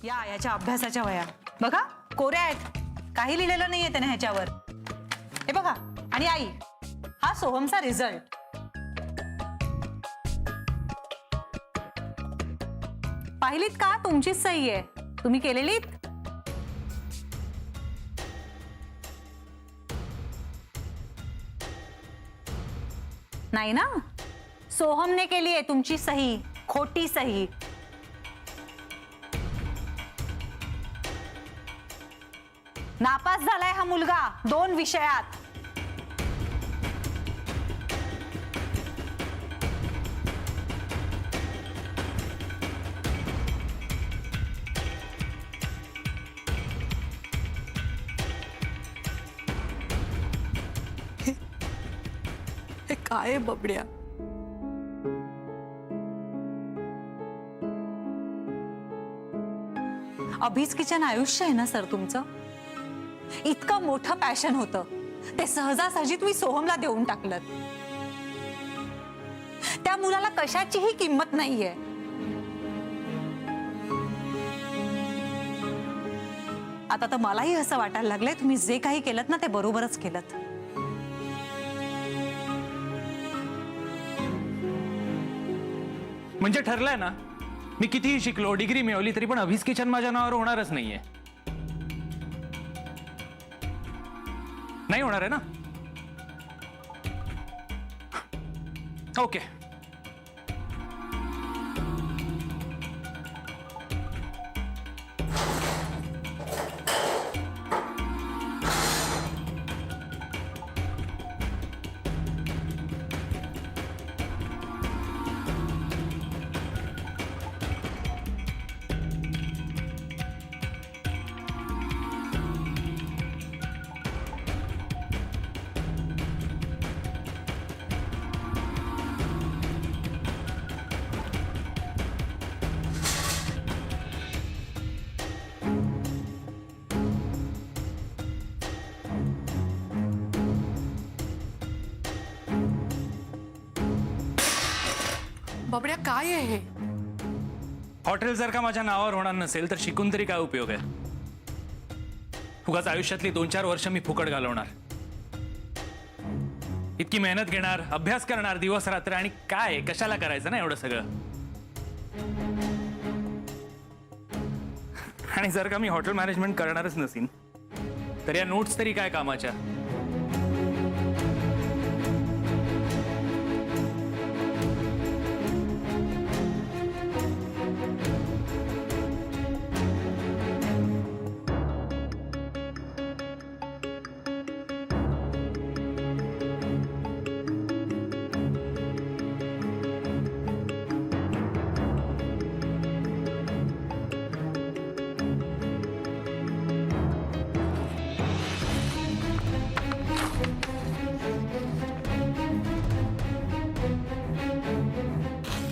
याच्या अभ्यासाच्या वया बघा कोऱ्या आहेत, काही लिहिलेलं नाहीये त्याने ह्याच्यावर. हे बघा. आणि आई, हा सोहमचा रिझल्ट. पाहिलीत का? तुमचीच सही आहे. तुम्ही केलेलीत? नाही ना? सोहमने केली आहे तुमची सही, खोटी सही. नापास झालाय हा मुलगा 2 विषयात. हे काय बबड्या? अभिज किचन आयुष्य आहे ना सर तुमचं. इतकं मोठं पॅशन होतं, ते सहजासहजी तुम्ही सोहमला देऊन टाकलं. त्या मुलाला कशाचीही किंमत नाहीये. आता तर मलाही असं वाटायला लागलंय तुम्ही जे काही केलं ना ते बरोबरच केलं. म्हणजे ठरलंय ना, मी कितीही शिकलो, डिग्री मिळवली तरी पण अभिज किचन माझ्या नावावर होणारच नाहीये. नाही होणार आहे ना? ओके. बबड्या काय आहे हे? हॉटेल जर का माझ्या नावावर होणार नसेल तर शिकून तरी काय उपयोग आहे? उगाच आयुष्यातली 2-4 वर्ष मी फुकट घालवणार. इतकी मेहनत घेणार, अभ्यास करणार दिवस रात्र, आणि काय कशाला करायचं ना एवढं सगळं? आणि जर का मी हॉटेल मॅनेजमेंट करणारच नसीन तर या नोट्स तरी काय कामाच्या?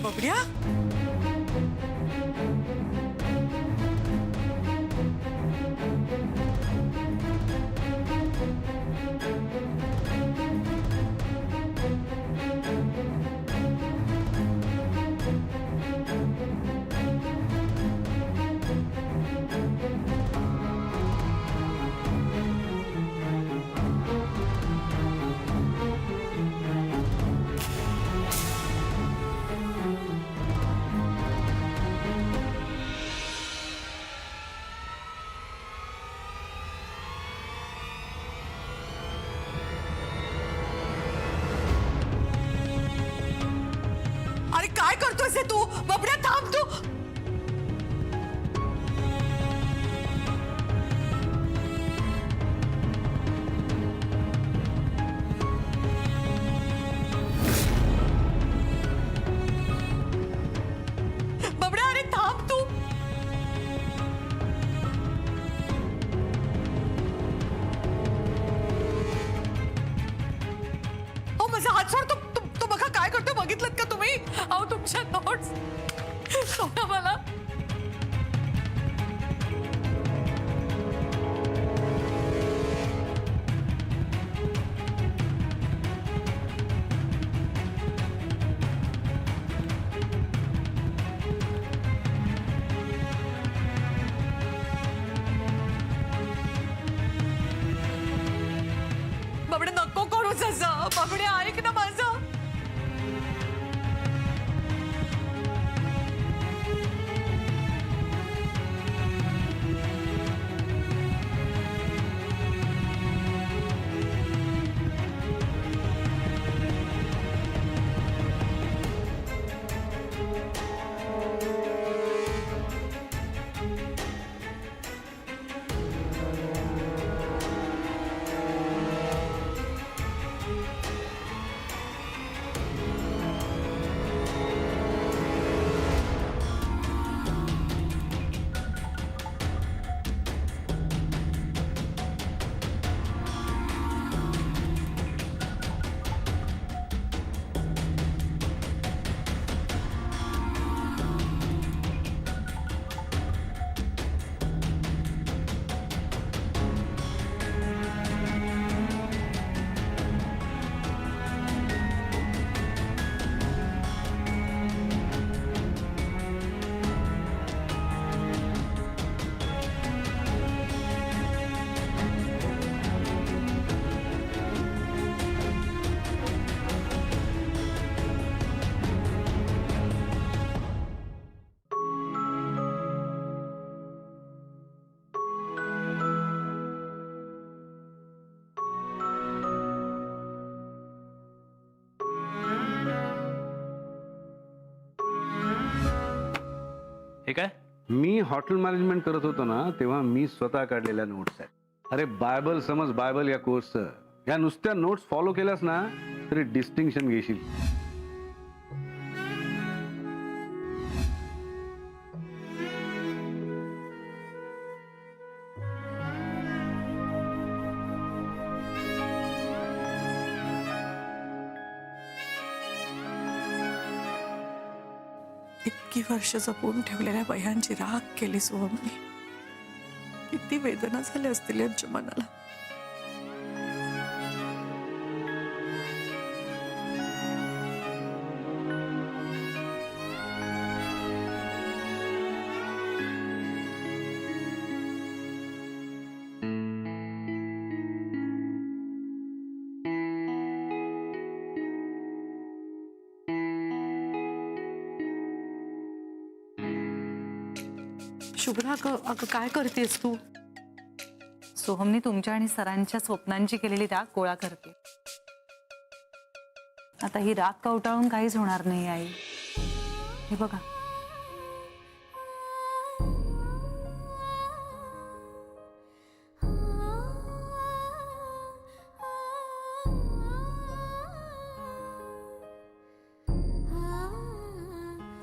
बबड्या अरे काय करतोयस हे तू? बबड्या थांब तू. बबड्या अरे थांब तू. ओ माझा हात सोड. तू बघा काय करतो, बघितलं का तुम्ही? अहो तुमच्या नोट्स सोडा मला. बाबडे ऐक ना माझं. हे काय? मी हॉटेल मॅनेजमेंट करत होतो ना, तेव्हा मी स्वतः काढलेल्या नोट्स आहेत. अरे बायबल समज बायबल या कोर्सचं. या नुसत्या नोट्स फॉलो केल्यास ना तरी डिस्टिंक्शन घेशील. इतकी वर्ष जपून ठेवलेल्या वह्यांची राख केली सोहमने. किती वेदना झाल्या असतील यांच्या मनाला. शुभ्रा, अगं काय करतेस तू? सोहमनी तुमच्या आणि सरांच्या स्वप्नांची केलेली राख गोळा करते. आता ही राख कवटाळून काहीच होणार नाही आई. हे बघा,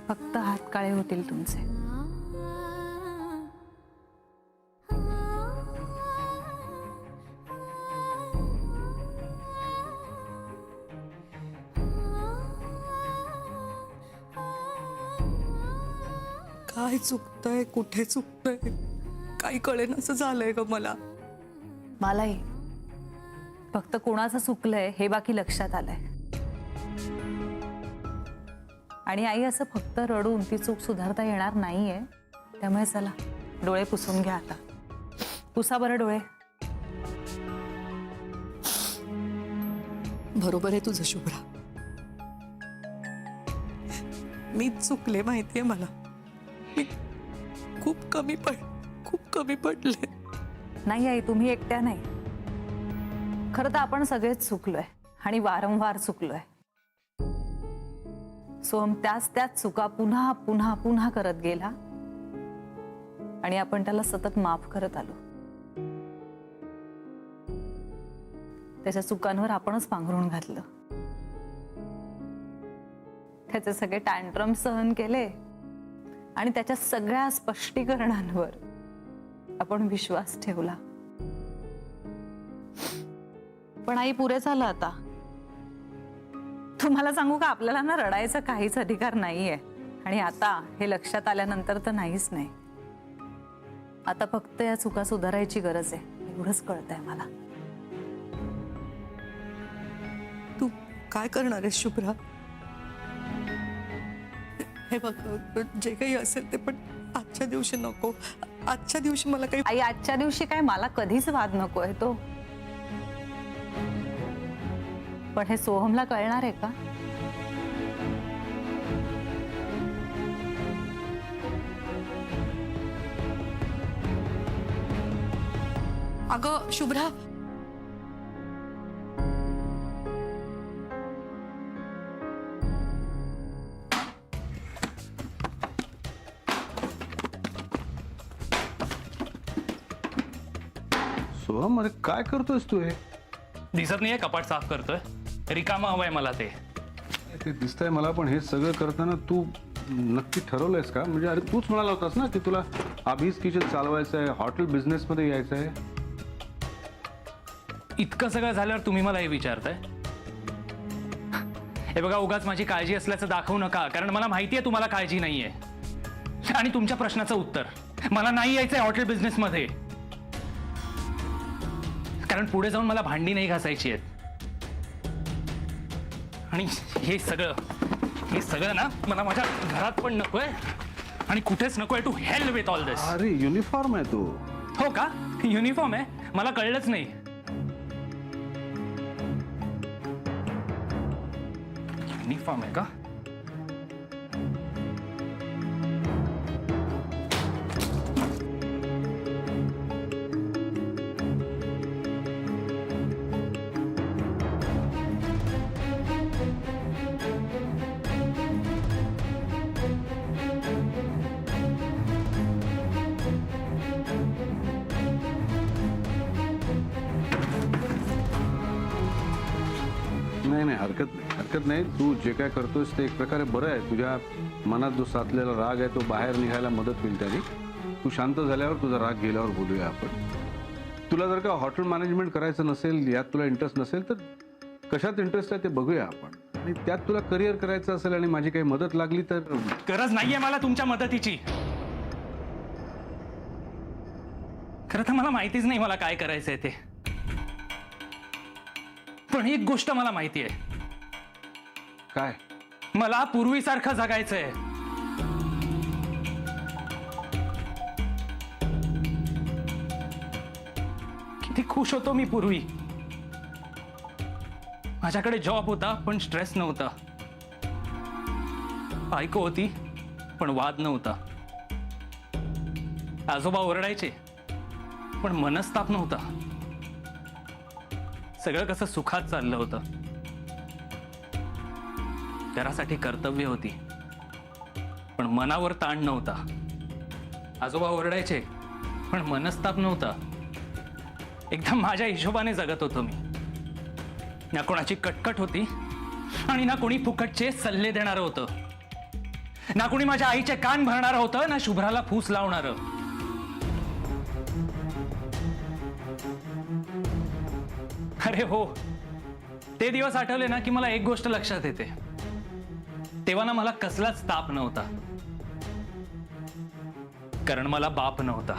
फक्त हात काळे होतील तुमचे. काय चुकतंय, कुठे चुकतंय, काही कळेनासं झालंय ग मला. मलाही फक्त कोणाचं चुकलंय हे बाकी लक्षात आलंय. आणि आई, असं फक्त रडून ती चूक सुधारता येणार नाहीये. त्यामुळे चला डोळे पुसून घ्या आता. पुसा बरं डोळे. बरोबर आहे तुझं शुभ्रा. मी चुकले माहितीये मला. मी खूप कमी पडले. नाही आई, तुम्ही एकट्या नाही. खरं तर आपण सगळेच चुकलोय आणि वारंवार चुकलोय. सोहम त्याच चुका पुन्हा पुन्हा पुन्हा करत गेला आणि आपण त्याला सतत माफ करत आलो. त्याच्या चुकांवर आपणच पांघरून घातलं. त्याचे सगळे टँट्रम सहन केले आणि त्याच्या सगळ्या स्पष्टीकरणांवर आपण विश्वास ठेवला. पण आई, पुरे झालं आता. तुम्हाला सांगू का, आपल्याला ना रडायचा काहीच अधिकार नाहीये. आणि आता हे लक्षात आल्यानंतर तर नाहीच नाही. आता फक्त या चुका सुधारायची गरज आहे, एवढंच कळतंय मला. तू काय करणार आहेस शुभ्रा? हे बघ, जे काही असेल ते पण आजच्या दिवशी नको. आजच्या दिवशी मला काही. आई, आजच्या दिवशी काय, मला कधीच वाद नकोय तो. पण हे सोहमला कळणार आहे का? अगं शुभ्रा, सोहम, अरे काय करतोयस तू हे? दिसत नाहीये कपाट साफ करतोय? रिकामा हवंय मला ते. ते दिसतंय मला, पण हे सगळं करताना तू नक्की ठरवलंयस का? म्हणजे अरे तूच म्हणाला होतास ना की तुला अभिज किचन चालवायचं आहे, हॉटेल बिझनेस मध्ये यायचं आहे. इतकं सगळं झाल्यावर तुम्ही मला हे विचारताय? हे बघा, उगाच माझी काळजी असल्याचं दाखवू नका, कारण मला माहितीये तुम्हाला काळजी नाहीये. आणि तुमच्या प्रश्नाचं उत्तर, मला नाही यायचंय हॉटेल बिझनेस मध्ये, कारण पुढे जाऊन मला भांडी नाही घासायची आहेत. आणि हे सगळं ना मला माझ्या घरात पण नकोय आणि कुठेच नकोय. टू हेल विथ ऑल दिस. अरे युनिफॉर्म आहे तो. हो का? युनिफॉर्म आहे? मला कळलंच नाही. युनिफॉर्म आहे का? नाही नाही, हरकत नाही. तू जे काय करतोयस ते एक प्रकारे बरं आहे. तुझ्या मनात जो साचलेला राग आहे तो बाहेर निघायला मदत होईल त्याने. तू शांत झाल्यावर तुझा राग गेल्यावर बोलूया आपण. तुला जर का हॉटेल मॅनेजमेंट करायचं नसेल, यात तुला इंटरेस्ट नसेल, तर कशात इंटरेस्ट आहे ते बघूया आपण. आणि त्यात तुला करिअर करायचं असेल आणि माझी काही मदत लागली तर. गरज नाहीये मला तुमच्या मदतीची. खरं तर मला माहितीच नाही मला काय करायचंय ते. पण एक गोष्ट मला माहिती आहे. काय? मला पूर्वीसारखं जगायचंय. किती खुश होतो मी पूर्वी. माझ्याकडे जॉब होता पण स्ट्रेस नव्हता. बायको होती पण वाद नव्हता. आजोबा ओरडायचे पण मनस्ताप नव्हता. सगळं कसं सुखात चाललं होतं. घरासाठी कर्तव्य होती पण मनावर ताण नव्हता. आजोबा ओरडायचे पण मनस्ताप नव्हता. एकदम माझ्या हिशोबाने जगत होतो मी. ना कोणाची कटकट होती आणि ना कोणी फुकटचे सल्ले देणारं होतं. ना कोणी माझ्या आईचे कान भरणारं होतं, ना शुभ्राला फूस लावणारं. अरे हो, ते दिवस आठवले ना की मला एक गोष्ट लक्षात येते. तेव्हा ना मला कसलाच ताप नव्हता, कारण मला बाप नव्हता.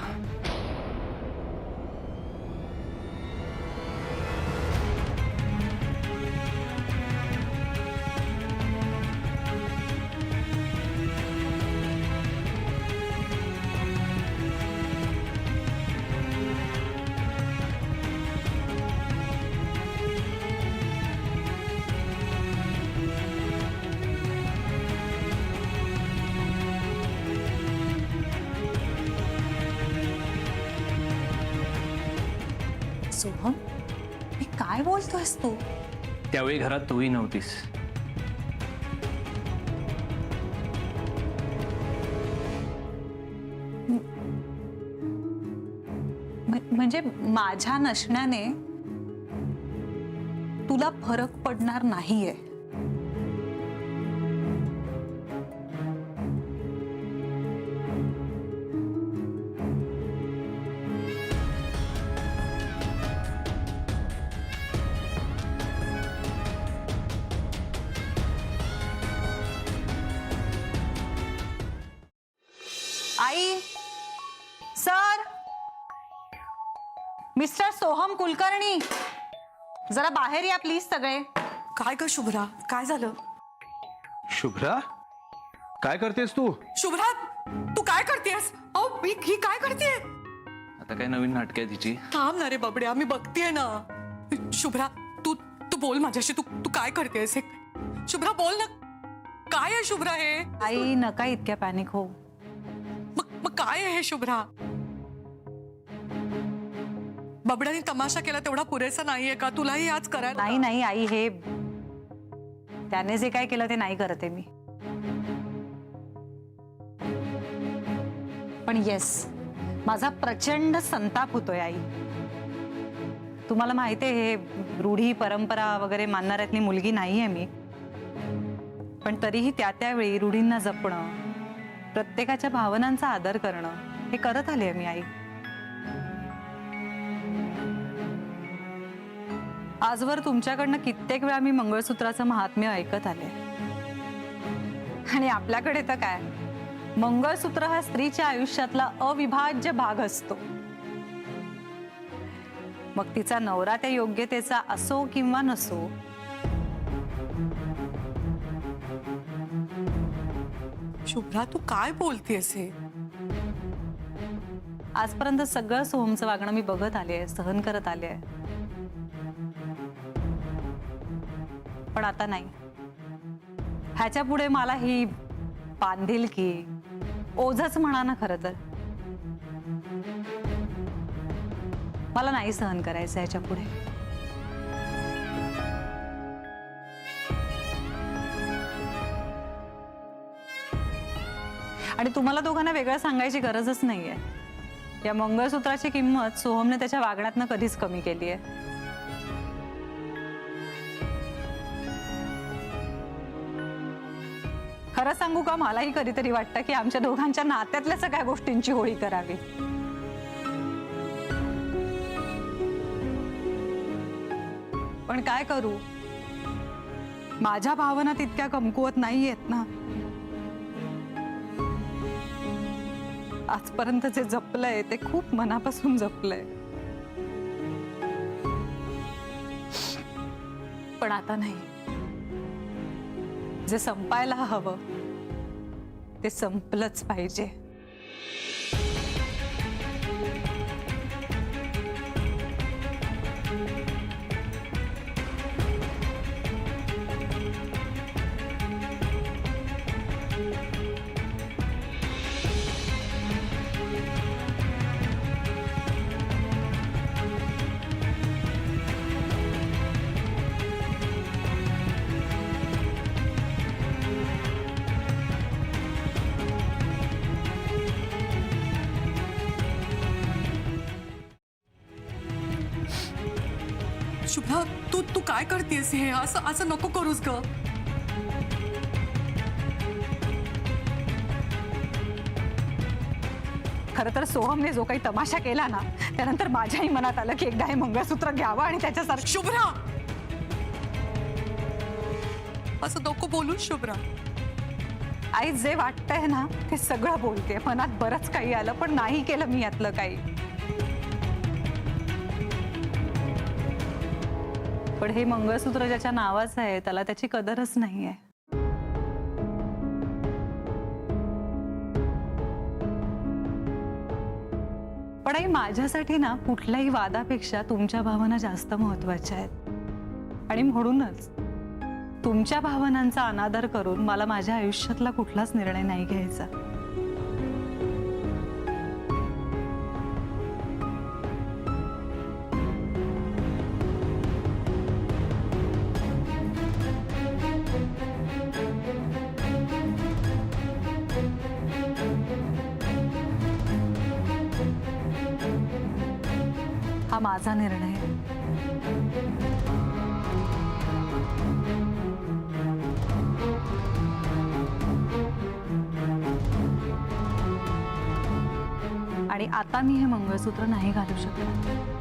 सोहम, हे काय बोलतोयस तू? त्यावेळी घरात तूही नव्हतीस. म्हणजे माझ्या नसण्याने तुला फरक पडणार नाहीये. आई, सर, मिस्टर सोहम कुलकर्णी, जरा बाहेर या प्लीज सगळे. काय ग शुभ्रा, काय झालं? शुभ्रा, काय करतेस तू? शुभ्रा, तू काय करतेस? अहो मी ही काय करते? आता काय नवीन नाटक आहे तिची? थांब ना रे बबड्या, मी बघतेय ना. शुभ्रा, तू तू बोल माझ्याशी, तू तू काय करतेस हे? शुभ्रा बोल ना, काय आहे शुभ्रा हे? आई नका इतक्या पॅनिक हो. मग काय आहे हे शुभ्रा? बबड्याने तमाशा केला तेवढा पुरेसा नाहीये का? तुलाही आज करायला नाही नाही आई, हे त्याने जे काय केलं ते नाही करते मी. पण येस, माझा प्रचंड संताप होतोय आई. तुम्हाला माहिती आहे हे रूढी परंपरा वगैरे मानणाऱ्यातली मुलगी नाहीये मी, पण तरीही त्या त्यावेळी रूढींना जपणं, प्रत्येकाच्या भावनांचा आदर करणं हे करत आले मी आई. आजवर तुमच्याकडनं कित्येक वेळा मी मंगळसूत्राचं महात्म्य ऐकत आले, आणि आपल्याकडे तर काय, मंगळसूत्र हा स्त्रीच्या आयुष्यातला अविभाज्य भाग असतो. मग तिचा नवरा त्या योग्यतेचा असो किंवा नसो, शुभ्रा तू काय बोलतेस हे? आजपर्यंत सगळं सोहमचं वागणं मी बघत आले, सहन करत आले, पण आता नाही. ह्याच्या पुढे मला ही बांधिलकी, ओझच म्हणा ना खरं तर, मला नाही सहन करायचं ह्याच्या पुढे. आणि तुम्हाला दोघांना वेगळं सांगायची गरजच नाहीये. या मंगळसूत्राची किंमत सोहमने त्याच्या वागण्यातनं कधीच कमी केली आहे. खरं सांगू का, मलाही कधीतरी वाटतं की आमच्या दोघांच्या नात्यातल्या सगळ्या गोष्टींची होळी करावी. पण काय करू, माझ्या भावना तितक्या कमकुवत नाहीयेत ना. आजपर्यंत जे जपलंय ते खूप मनापासून जपलंय, पण आता नाही. जे संपायला हवं ते संपलंच पाहिजे. शुभ्रा तू तू काय करतेस हे? असं असं नको करूस ग. खरं तर सोहमने जो काही तमाशा केला ना, त्यानंतर माझ्याही मनात आलं की एकदा हे मंगळसूत्र घ्यावं आणि त्याच्यासारखं. शुभ्रा असं नको बोलू शुभ्रा. आई जे वाटतंय ना ते सगळं बोलते. मनात बरंच काही आलं, पण नाही केलं मी यातलं काही. पण हे मंगळसूत्र ज्याच्या नावाचं आहे त्याला त्याची कदरच नाहीये. पण आई, माझ्यासाठी ना कुठल्याही वादापेक्षा तुमच्या भावना जास्त महत्वाच्या आहेत, आणि म्हणूनच तुमच्या भावनांचा अनादर करून मला माझ्या आयुष्यातला कुठलाच निर्णय नाही घ्यायचा. हा माझा निर्णय आहे. आणि आता मी हे मंगळसूत्र नाही घालू शकत.